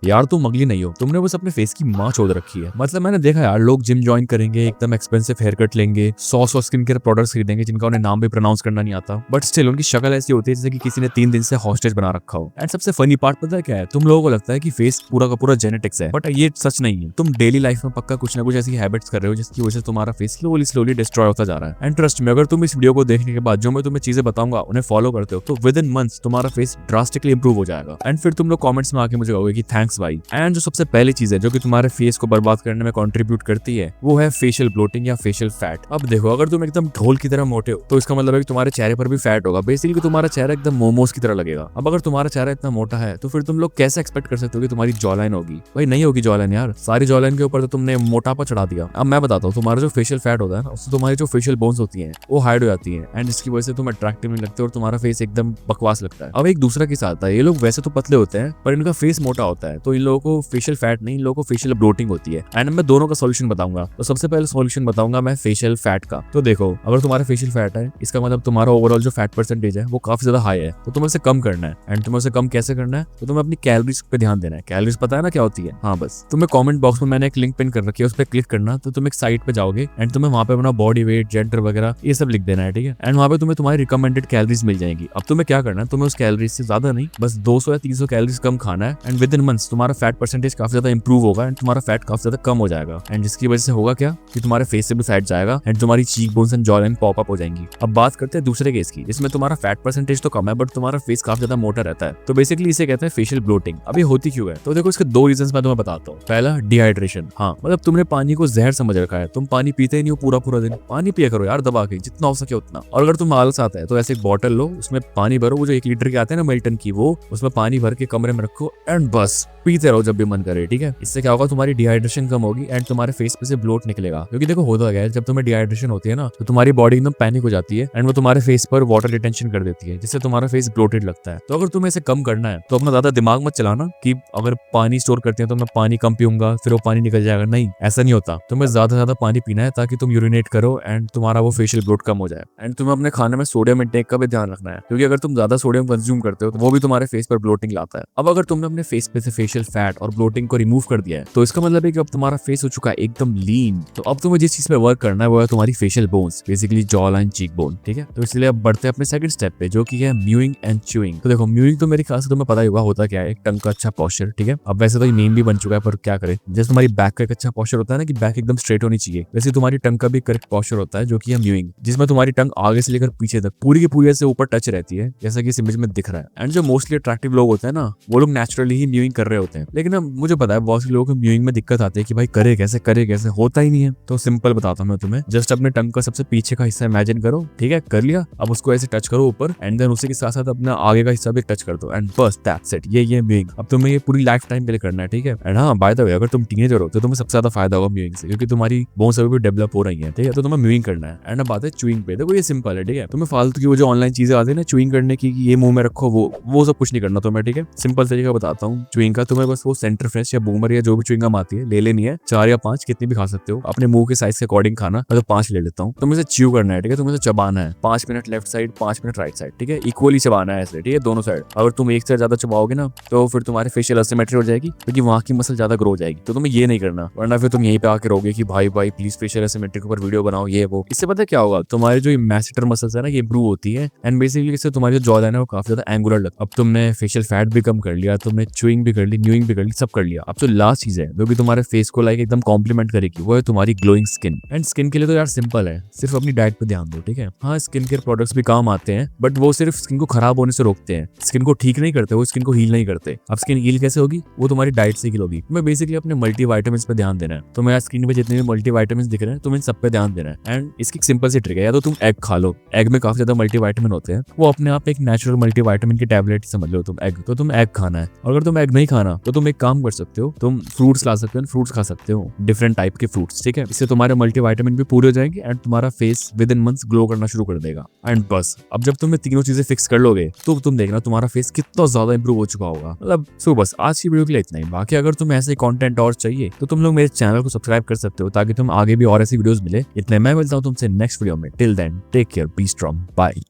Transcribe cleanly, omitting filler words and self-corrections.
यार तुम अगली नहीं हो, तुमने बस अपने फेस की माँ चोद रखी है। मतलब मैंने देखा यार, लोग जिम ज्वाइन करेंगे, एकदम एक्सपेंसिव हेयर कट लेंगे, 100 स्किन केयर प्रोडक्ट्स खरीदेंगे जिनका उन्हें नाम भी प्रोनाउंस करना नहीं आता, बट स्टिल उनकी शक्ल ऐसी होती है जैसे कि किसी ने 3 दिन से हॉस्टेज बना रखा हो। एंड सबसे फनी पार्ट पता है क्या है? तुम लोगों को लगता है कि फेस पूरा का पूरा जेनेटिक्स है, बट ये सच नहीं है। तुम डेली लाइफ में पक्का कुछ ना कुछ ऐसी हैबिट्स कर रहे हो जिसकी वजह से तुम्हारा फेस स्लोली स्लोली डिस्ट्रॉय होता जा रहा है। एंड ट्रस्ट में, अगर तुम इस वीडियो को देखने के बाद जो मैं तुम्हें चीजें बताऊंगा उन्हें फॉलो करते हो तो विद इन मंथ्स तुम्हारा फेस ड्रास्टिकली इंप्रूव हो जाएगा। एंड फिर तुम लोग कमेंट्स में आके मुझे कहोगे कि थैंक्स भाई। एंड जो सबसे पहली चीज है जो कि तुम्हारे फेस को बर्बाद करने में कंट्रीब्यूट करती है वो है फेशियल ब्लोटिंग या फेशियल फैट। अब देखो, अगर तुम एकदम ढोल की तरह मोटे हो तो इसका मतलब है कि तुम्हारे चेहरे पर भी फैट होगा। बेसिकली तुम्हारा चेहरा एकदम मोमोज की तरह लगेगा। अब अगर तुम्हारा चेहरा इतना मोटा है तो फिर तुम लोग कैसे एक्सपेक्ट कर सकते हो कि तुम्हारी जॉलाइन होगी? भाई नहीं होगी जॉलाइन यार, सारी जॉलाइन के ऊपर तो तुमने मोटापा चढ़ा दिया। अब मैं बताता हूँ, तुम्हारा जो फेशियल फैट होता है ना, उससे तुम्हारी जो फेशियल बोन्स होती हैं वो हाइड हो जाती हैं एंड इसकी वजह से तुम अट्रैक्टिव नहीं लगते और तुम्हारा फेस एकदम बकवास लगता है। अब एक दूसरा केस आता है, ये लोग वैसे तो पतले होते हैं पर इनका फेस मोटा होता है, तो इन लोगों को फेशियल फैट नहीं, इन लोगों को फेशियल ब्लोटिंग होती है। एंड मैं दोनों का सॉल्यूशन बताऊंगा। तो सबसे पहले सॉल्यूशन बताऊंगा मैं फेशियल फैट का। तो देखो, अगर तुम्हारा फेशियल फैट है, इसका मतलब तुम्हारा ओवरऑल जो फैट परसेंटेज है वो काफी ज्यादा हाई है, तो तुम्हें इसे कम करना है। एंड तुम्हें इसे कम कैसे करना है? तो तुम्हें अपनी कैलोरीज पे ध्यान देना है। कैलोरीज पता है ना क्या होती है? हाँ, बस तुम्हें कमेंट बॉक्स में मैंने एक लिंक पिन कर रखी है, उस पर क्लिक करना, तो तुम एक साइट पे जाओगे एंड तुम्हें वहां पे अपना बॉडी वेट, जेंडर वगैरह ये सब लिख देना है, ठीक है? एंड वहां पे तुम्हें तुम्हारी रिकमेंडेड कैलोरीज मिल जाएंगी। अब तुम्हें क्या करना है, तुम्हें उस कैलोरीज से ज्यादा नहीं, बस 200 या 300 कैलोरीज कम खाना है। एंड विद इन मंथ्स तुम्हारा फैट परसेंटेज काफी ज्यादा इंप्रूव होगा एंड तुम्हारा फैट काफी ज्यादा कम हो जाएगा। एंड जिसकी वजह से होगा क्या कि तुम्हारे फेस से भी फैट जाएगा एंड तुम्हारी cheek bones and jaw line pop up हो जाएंगी। अब बात करते हैं दूसरे केस की, जिसमें तुम्हारा फैट परसेंटेज तो कम है बट तुम्हारा फेस काफी ज्यादा मोटा रहता है। तो बेसिकली इसे कहते हैं फेशियल ब्लोटिंग। अभी होती क्यों है? तो देखो, इसके 2 रीजंस मैं तुम्हें बताता हूँ। पहला, डिहाइड्रेशन। हाँ, मतलब तुमने पानी को जहर समझ रखा है, तुम पानी पीते ही नहीं हो पूरा पूरा दिन। पानी पिया करो यार दबा के, जितना हो सके उतना। और अगर तुम आलस आता है तो ऐसे एक बॉटल लो, उसमें पानी भरो, वो जो 1 लीटर के आते हैं ना मिल्टन की, वो उसमें पानी भर के कमरे में रखो एंड बस पीते रहो जब भी मन करे, ठीक है? इससे क्या होगा, तुम्हारी डिहाइड्रेशन कम होगी एंड तुम्हारे फेस पे से ब्लोट निकलेगा। क्योंकि देखो होता क्या है, जब तुम्हें डिहाइड्रेशन होती है ना तो तुम्हारी बॉडी एकदम पैनिक हो जाती है एंड वो तुम्हारे फेस पर वाटर रिटेंशन कर देती है, जिससे तुम्हारा फेस ब्लोटेड लगता है। तो अगर तुम्हें इसे कम करना है तो अपना ज्यादा दिमाग मत चलाना कि अगर पानी स्टोर करते हैं तो मैं पानी कम पीऊंगा फिर वो पानी निकल जाएगा। नहीं, ऐसा नहीं होता। तुम्हें ज्यादा से ज्यादा पानी पीना है ताकि तुम यूरिनेट करो एंड तुम्हारा वो फेशियल ब्लोट कम हो जाए। एंड तुम्हें अपने खाने में सोडियम इंटेक का भी ध्यान रखना है, क्योंकि अगर तुम ज्यादा सोडियम कंज्यूम करते हो तो वो भी तुम्हारे फेस पर ब्लोटिंग लाता है। अब अगर तुमने अपने फेस पे से फेशियल फैट और ब्लोटिंग को रिमूव कर दिया है तो इसका मतलब है कि अब तुम्हारा फेस हो चुका है एकदम लीन। तो अब तुम्हें जिस चीज पे वर्क करना है वो है तुम्हारी facial bones, basically jaw line, cheek bone, ठीक है? तो इसलिए अब बढ़ते हैं अपने सेकंड स्टेप पे, जो कि है म्यूइंग एंड च्यूइंग। तो देखो, म्यूइंग तो मेरे ख्याल से तुम्हें पता ही होगा होता क्या है, एक टंग का अच्छा पोस्चर, ठीक है? अब वैसे तो ये मीम भी बन चुका है पर क्या करे, जैसे तुम्हारी बैक का एक अच्छा पोस्चर होता है ना कि बैक एकदम स्ट्रेट होनी चाहिए, वैसे तुम्हारी टंग का भी करेक्ट पोस्चर होता है जो कि है म्यूइंग, जिसमें तुम्हारी टंग आगे से लेकर पीछे तक पूरी की पूरी ऐसे ऊपर टच रहती है, जैसा कि इस इमेज में दिख रहा है। एंड जो मोस्टली अट्रैक्टिव लोग होते हैं ना, वो लोग नेचुरली ही म्यूइंग कर रहे होते हैं। लेकिन अब मुझे पता है बहुत से लोगों को म्यूइंग में दिक्कत आती है कि भाई करे कैसे होता ही नहीं है। तो सिंपल बताता हूँ मैं तुम्हें, जस्ट अपने टंग का सबसे पीछे का हिस्सा इमेजिन करो, ठीक है? कर लिया, अब उसको ऐसे टच करो ऊपर एंड देन उसी के साथ साथ अपना आगे का हिस्सा भी टच कर दो एंड बस दैट्स इट। ये म्यूइंग अब तुम्हें ये पूरी लाइफ टाइम के लिए करना है, ठीक है? एंड हाँ, बाय द वे, अगर तुम टीनेजर हो तो तुम्हें सबसे ज्यादा फायदा होगा म्यूइंग से, क्योंकि तुम्हारी बोन्स अभी भी डेवलप हो रही है, ठीक है? तो तुम्हें म्यूइंग करना है। एंड अब बात है च्यूइंग पे। देखो ये सिंपल है, ठीक है? तुम्हें फालतू की वो जो ऑनलाइन चीजें आती है ना च्यूइंग करने की, ये मुंह में रखो, वो सब कुछ नहीं करना तुम्हें, ठीक है? सिंपल तरीका बताता हूँ च्यूइंग का। तुम्हें बस वो सेंटर फ्रेश या बूमर या जो भी च्यूइंग गम आती है ले लेनी है, 4 या 5 कितनी भी खा सकते हो, अपने मुंह के साइज के अकॉर्डिंग खाना। मैं तो 5 ले लेता हूँ। तुम्हें इसे च्यू करना है, ठीक है? तुम्हें चबाना है 5 minute left side, 5 minute right side, ठीक है? इक्वली चबाना है ऐसे, ठीक है? दोनों साइड। अगर तुम एक से ज्यादा चबाओगे ना तो फिर तुम्हारे फेशियल असिमेट्री हो जाएगी, क्योंकि वहां की मसल ज्यादा ग्रो हो जाएगी। तो तुम्हें ये नहीं करना, वरना फिर तुम यहीं पे आके रहोगे कि भाई प्लीज फेशियल असिमेट्री के ऊपर वीडियो बनाओ, ये वो। इससे पता है क्या होगा, तुम्हारी जो मैसेटर मसल्स है ना ये इंप्रूव होती है एंड बेसिकली इससे तुम्हारी जो जॉ लाइन है वो काफी ज्यादा एंगुलर लगता है। अब तुमने फेशियल फैट भी कम कर लिया, तुमने च्यूइंग भी कर ली, न्यूइंग भी कर ली, सब कर लिया। अब जो लास्ट चीज है जो कि तुम्हारे फेस को लाइक एकदम कॉम्प्लीमेंट करेगी वो है तुम्हारी ग्लोइंग स्किन। एंड स्किन के लिए तो यार सिंपल है, सिर्फ अपनी डाइट पे ध्यान दो, ठीक है? हाँ, स्किन केयर प्रोडक्ट्स भी काम आते हैं बट वो सिर्फ स्किन को खराब होने से रोकते हैं, स्किन को ठीक नहीं करते, वो स्किन को हील नहीं करते। अब स्किन हील कैसे होगी? वो तुम्हारी डाइट से हील होगी। तुम्हें बेसिकली अपने मल्टीविटामिन्स पे ध्यान देना है। तो मेरा स्किन पे जितने भी मल्टीविटामिन्स दिख रहे हैं तुम इन सब पे ध्यान देना है। एंड इसकी सिंपल सी ट्रिक है, या तो तुम एग खा लो, एग में काफी ज्यादा मल्टीविटामिन होते हैं, वो अपने आप एक नेचुरल मल्टीविटामिन की टैबलेट समझ लो तुम एग, तो तुम एग खाना है। और अगर तुम एग नहीं खाना तो तुम एक काम कर सकते हो, तुम फ्रूट्स ला सकते हो, फ्रूट्स खा सकते हो, डिफरेंट टाइप के फ्रूट्स, ठीक है? इससे तुम्हारे मल्टीविटामिन भी पूरे हो जाएंगे एंड तुम्हारा face with in months glow करना शुरू कर देगा। एंड बस अब जब तुम तीनों चीजें फिक्स कर लोगे तो तुम देखना तुम्हारा फेस कितना ज्यादा इंप्रूव हो चुका होगा। मतलब सो बस आज की वीडियो के लिए इतना ही। बाकी अगर तुम ऐसे कंटेंट और चाहिए तो तुम लोग मेरे चैनल को सब्सक्राइब कर सकते हो ताकि तुम आगे भी और ऐसी वीडियोस मिले। इतने मैं मिलता हूँ तुमसे नेक्स्ट वीडियो में। Till then take care, be strong, bye.